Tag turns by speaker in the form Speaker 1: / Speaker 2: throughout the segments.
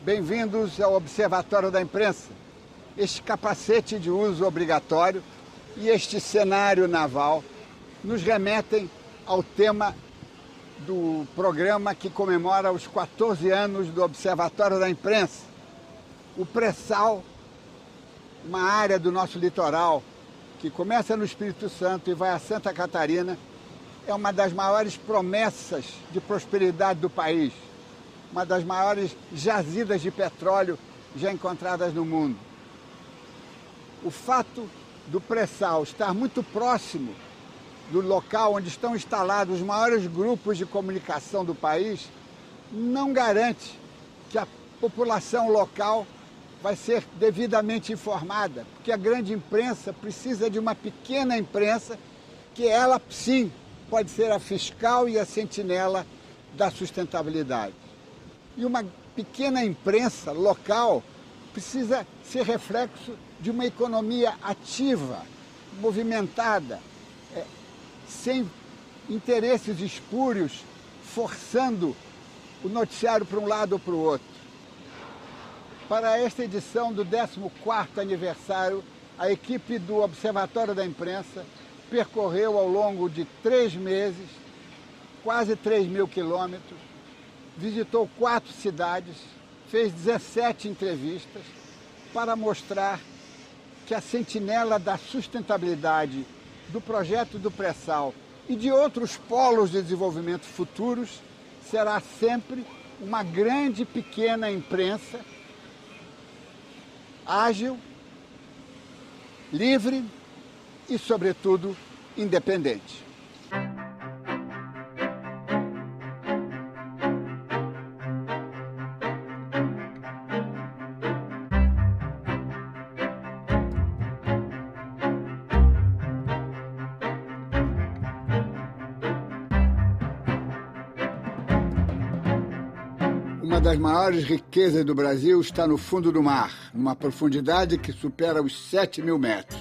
Speaker 1: Bem-vindos ao Observatório da Imprensa. Este capacete de uso obrigatório e este cenário naval nos remetem ao tema do programa que comemora os 14 anos do Observatório da Imprensa. O pré-sal, uma área do nosso litoral que começa no Espírito Santo e vai a Santa Catarina, é uma das maiores promessas de prosperidade do país, uma das maiores jazidas de petróleo já encontradas no mundo. O fato do pré-sal estar muito próximo do local onde estão instalados os maiores grupos de comunicação do país não garante que a população local vai ser devidamente informada, porque a grande imprensa precisa de uma pequena imprensa que ela, sim, pode ser a fiscal e a sentinela da sustentabilidade. E uma pequena imprensa local precisa ser reflexo de uma economia ativa, movimentada, sem interesses espúrios, forçando o noticiário para um lado ou para o outro. Para esta edição do 14º aniversário, a equipe do Observatório da Imprensa percorreu ao longo de 3 meses, quase 3.000 quilômetros, visitou 4 cidades, fez 17 entrevistas para mostrar que a sentinela da sustentabilidade do projeto do pré-sal e de outros polos de desenvolvimento futuros será sempre uma grande pequena imprensa ágil, livre e, sobretudo, independente. Uma das maiores riquezas do Brasil está no fundo do mar, numa profundidade que supera os 7.000 metros.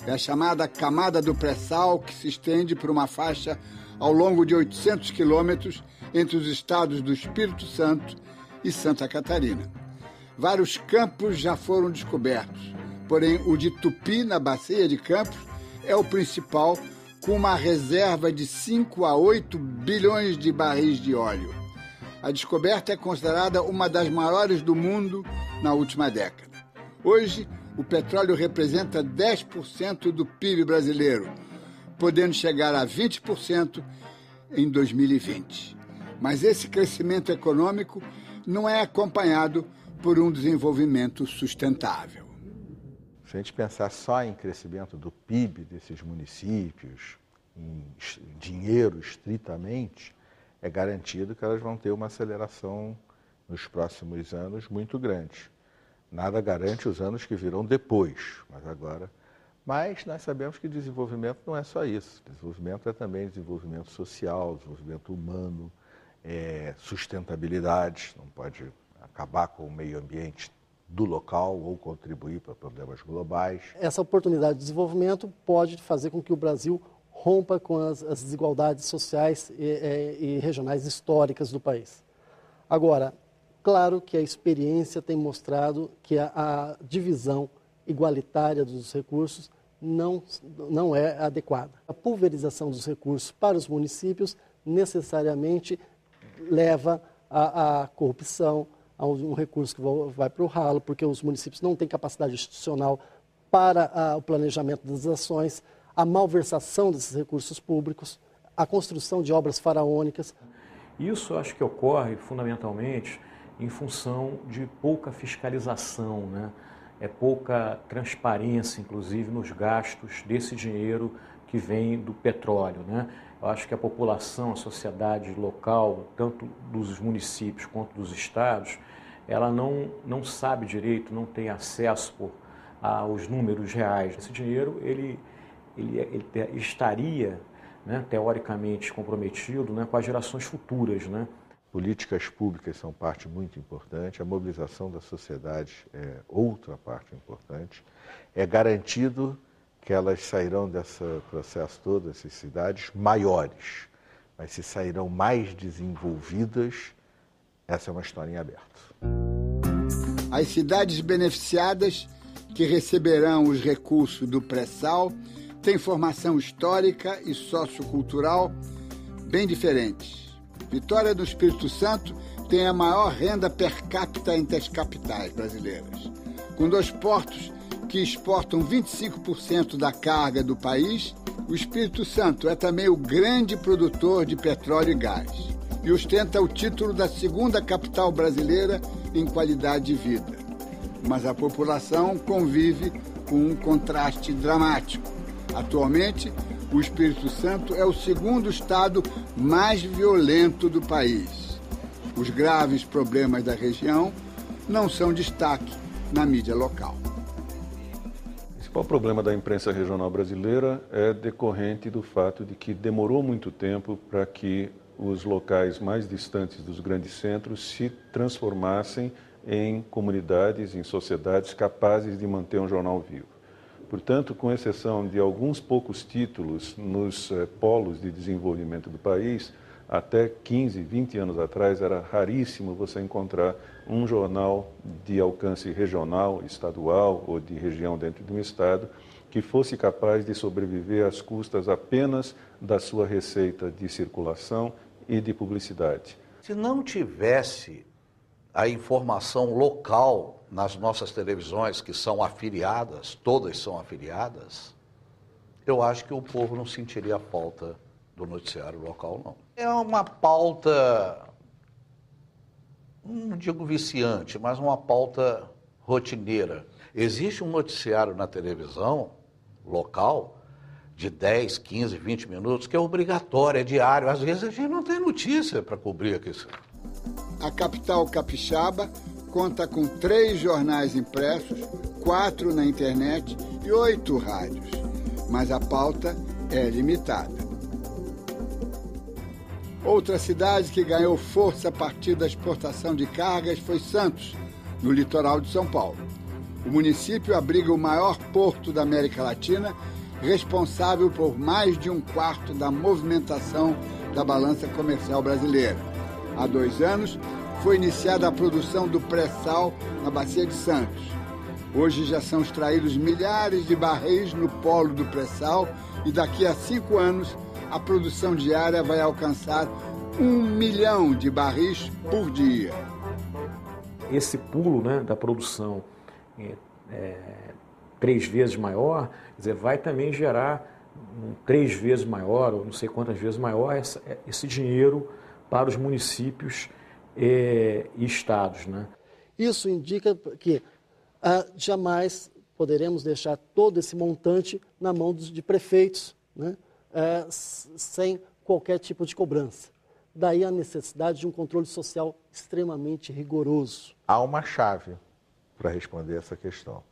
Speaker 1: É a chamada camada do pré-sal, que se estende por uma faixa ao longo de 800 quilômetros entre os estados do Espírito Santo e Santa Catarina. Vários campos já foram descobertos, porém o de Tupi, na Bacia de Campos, é o principal, com uma reserva de 5 a 8 bilhões de barris de óleo. A descoberta é considerada uma das maiores do mundo na última década. Hoje, o petróleo representa 10% do PIB brasileiro, podendo chegar a 20% em 2020. Mas esse crescimento econômico não é acompanhado por um desenvolvimento sustentável.
Speaker 2: Se a gente pensar só em crescimento do PIB desses municípios, em dinheiro estritamente, é garantido que elas vão ter uma aceleração nos próximos anos muito grande. Nada garante os anos que virão depois, mas nós sabemos que desenvolvimento não é só isso. Desenvolvimento é também desenvolvimento social, desenvolvimento humano, sustentabilidade, não pode acabar com o meio ambiente do local ou contribuir para problemas globais.
Speaker 3: Essa oportunidade de desenvolvimento pode fazer com que o Brasil rompa com as desigualdades sociais e regionais históricas do país. Agora, claro que a experiência tem mostrado que a divisão igualitária dos recursos não é adequada. A pulverização dos recursos para os municípios necessariamente leva à corrupção, a um recurso que vai para o ralo, porque os municípios não têm capacidade institucional para o planejamento das ações, a malversação desses recursos públicos, a construção de obras faraônicas.
Speaker 4: Isso acho que ocorre fundamentalmente em função de pouca fiscalização, né? Pouca transparência, inclusive, nos gastos desse dinheiro que vem do petróleo, né? Eu acho que a população, a sociedade local, tanto dos municípios quanto dos estados, ela não sabe direito, não tem acesso aos números reais. Esse dinheiro, ele estaria, né, teoricamente comprometido, né, com as gerações futuras, né?
Speaker 2: Políticas públicas são parte muito importante, a mobilização da sociedade é outra parte importante. É garantido que elas sairão desse processo todo, dessas cidades, maiores, mas se sairão mais desenvolvidas, essa é uma história em aberto.
Speaker 1: As cidades beneficiadas, que receberão os recursos do pré-sal, têm formação histórica e sociocultural bem diferentes. Vitória do Espírito Santo tem a maior renda per capita entre as capitais brasileiras. Com 2 portos que exportam 25% da carga do país, o Espírito Santo é também o grande produtor de petróleo e gás e ostenta o título da 2ª capital brasileira em qualidade de vida. Mas a população convive com um contraste dramático. Atualmente, o Espírito Santo é o 2º estado mais violento do país. Os graves problemas da região não são destaque na mídia local.
Speaker 5: O principal problema da imprensa regional brasileira é decorrente do fato de que demorou muito tempo para que os locais mais distantes dos grandes centros se transformassem em comunidades, em sociedades capazes de manter um jornal vivo. Portanto, com exceção de alguns poucos títulos nos polos de desenvolvimento do país, até 15, 20 anos atrás era raríssimo você encontrar um jornal de alcance regional, estadual ou de região dentro de um estado que fosse capaz de sobreviver às custas apenas da sua receita de circulação e de publicidade.
Speaker 6: Se não tivesse a informação local nas nossas televisões, que são afiliadas, todas são afiliadas, eu acho que o povo não sentiria a falta do noticiário local, não. É uma pauta, não digo viciante, mas uma pauta rotineira. Existe um noticiário na televisão local de 10, 15, 20 minutos, que é obrigatório, é diário. Às vezes a gente não tem notícia para cobrir aqui.
Speaker 1: A capital capixaba conta com 3 jornais impressos, 4 na internet e 8 rádios. Mas a pauta é limitada. Outra cidade que ganhou força a partir da exportação de cargas foi Santos, no litoral de São Paulo. O município abriga o maior porto da América Latina, responsável por mais de 1/4 da movimentação da balança comercial brasileira. Há 2 anos, foi iniciada a produção do pré-sal na Bacia de Santos. Hoje já são extraídos milhares de barris no polo do pré-sal e daqui a 5 anos a produção diária vai alcançar 1 milhão de barris por dia.
Speaker 4: Esse pulo, né, da produção 3 vezes maior, quer dizer, vai também gerar 3 vezes maior, ou não sei quantas vezes maior, esse dinheiro para os municípios e estados, né?
Speaker 3: Isso indica que jamais poderemos deixar todo esse montante na mão de prefeitos, né? Sem qualquer tipo de cobrança. Daí a necessidade de um controle social extremamente rigoroso.
Speaker 2: Há uma chave para responder essa questão.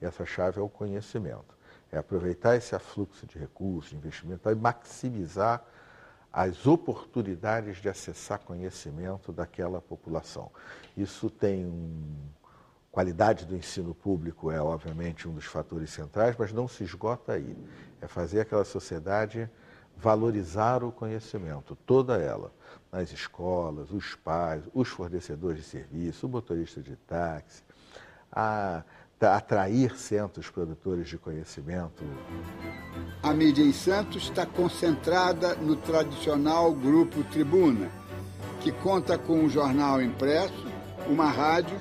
Speaker 2: E essa chave é o conhecimento. É aproveitar esse afluxo de recursos, de investimento, para maximizar as oportunidades de acessar conhecimento daquela população. Isso tem qualidade do ensino público é, obviamente, um dos fatores centrais, mas não se esgota aí. É fazer aquela sociedade valorizar o conhecimento, toda ela, nas escolas, os pais, os fornecedores de serviço, o motorista de táxi, atrair centros produtores de conhecimento.
Speaker 1: A mídia em Santos está concentrada no tradicional Grupo Tribuna, que conta com um jornal impresso, uma rádio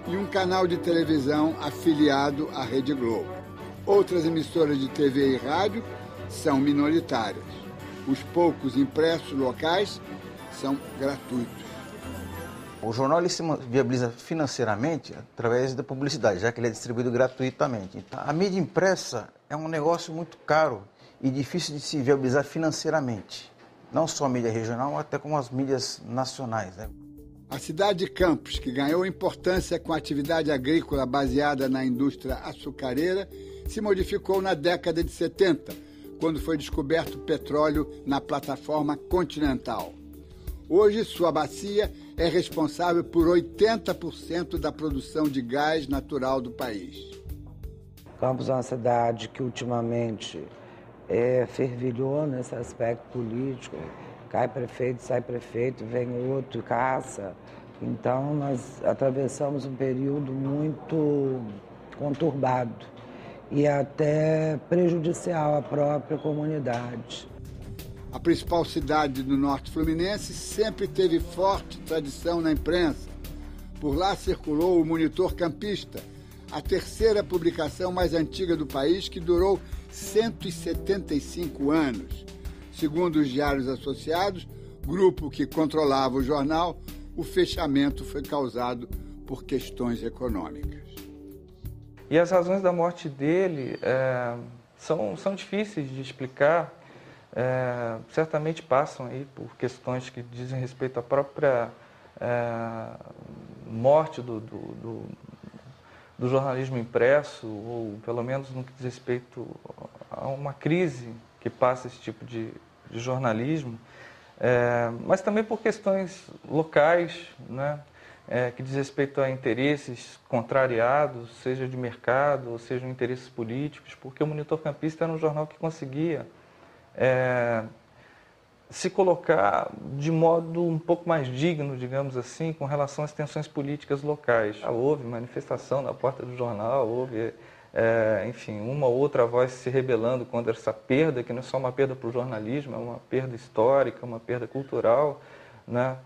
Speaker 1: e um canal de televisão afiliado à Rede Globo. Outras emissoras de TV e rádio são minoritárias. Os poucos impressos locais são gratuitos.
Speaker 7: O jornal ele se viabiliza financeiramente através da publicidade, já que ele é distribuído gratuitamente. Então, a mídia impressa é um negócio muito caro e difícil de se viabilizar financeiramente. Não só a mídia regional, até como as mídias nacionais, né?
Speaker 1: A cidade de Campos, que ganhou importância com a atividade agrícola baseada na indústria açucareira, se modificou na década de 70, quando foi descoberto petróleo na plataforma continental. Hoje, sua bacia é responsável por 80% da produção de gás natural do país.
Speaker 8: Campos é uma cidade que ultimamente fervilhou nesse aspecto político. Cai prefeito, sai prefeito, vem outro, caça. Então, nós atravessamos um período muito conturbado e até prejudicial à própria comunidade.
Speaker 1: A principal cidade do norte fluminense sempre teve forte tradição na imprensa. Por lá circulou o Monitor Campista, a terceira publicação mais antiga do país, que durou 175 anos. Segundo os Diários Associados, grupo que controlava o jornal, o fechamento foi causado por questões econômicas.
Speaker 9: E as razões da morte dele são difíceis de explicar, certamente passam aí por questões que dizem respeito à própria morte do jornalismo impresso, ou pelo menos no que diz respeito a uma crise que passa esse tipo de jornalismo, mas também por questões locais, né? Que diz respeito a interesses contrariados, seja de mercado, ou seja, interesses políticos, porque o Monitor Campista era um jornal que conseguia se colocar de modo um pouco mais digno, digamos assim, com relação às tensões políticas locais. Houve manifestação na porta do jornal, houve, enfim, uma ou outra voz se rebelando contra essa perda, que não é só uma perda para o jornalismo, é uma perda histórica, uma perda cultural, né?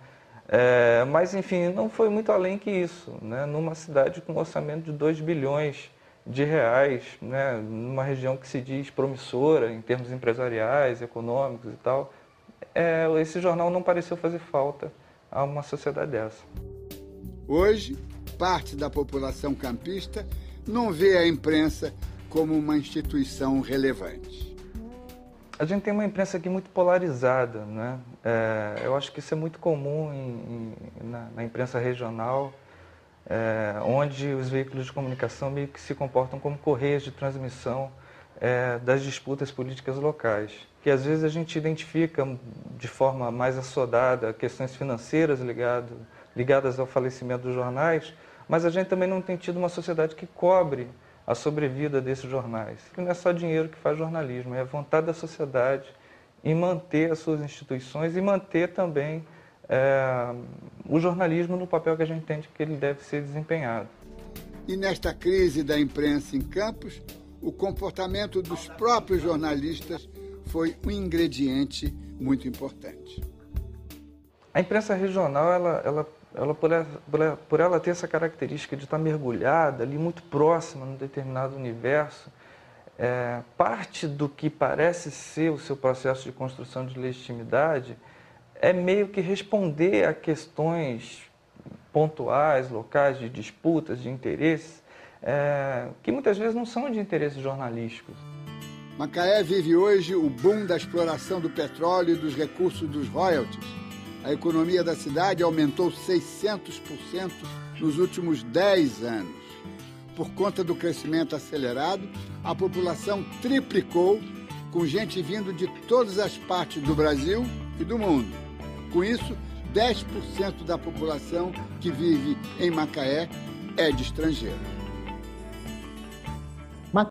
Speaker 9: Mas, enfim, não foi muito além que isso, né? Numa cidade com um orçamento de 2 bilhões de reais, né? Numa região que se diz promissora em termos empresariais, econômicos e tal, esse jornal não pareceu fazer falta a uma sociedade dessa.
Speaker 1: Hoje, parte da população campista não vê a imprensa como uma instituição relevante.
Speaker 9: A gente tem uma imprensa aqui muito polarizada, né? Eu acho que isso é muito comum na imprensa regional, onde os veículos de comunicação meio que se comportam como correias de transmissão das disputas políticas locais, que às vezes a gente identifica de forma mais assodada questões financeiras ligadas ao falecimento dos jornais, mas a gente também não tem tido uma sociedade que cobre a sobrevida desses jornais. Não é só dinheiro que faz jornalismo, é a vontade da sociedade em manter as suas instituições e manter também o jornalismo no papel que a gente entende que ele deve ser desempenhado.
Speaker 1: E nesta crise da imprensa em Campos, o comportamento dos próprios jornalistas foi um ingrediente muito importante.
Speaker 9: A imprensa regional, por ela ter essa característica de estar mergulhada ali muito próxima num determinado universo, parte do que parece ser o seu processo de construção de legitimidade é meio que responder a questões pontuais, locais, de disputas, de interesses, que muitas vezes não são de interesses jornalísticos.
Speaker 1: Macaé vive hoje o boom da exploração do petróleo e dos recursos dos royalties. A economia da cidade aumentou 600% nos últimos 10 anos. Por conta do crescimento acelerado, a população triplicou, com gente vindo de todas as partes do Brasil e do mundo. Com isso, 10% da população que vive em Macaé é de estrangeiro.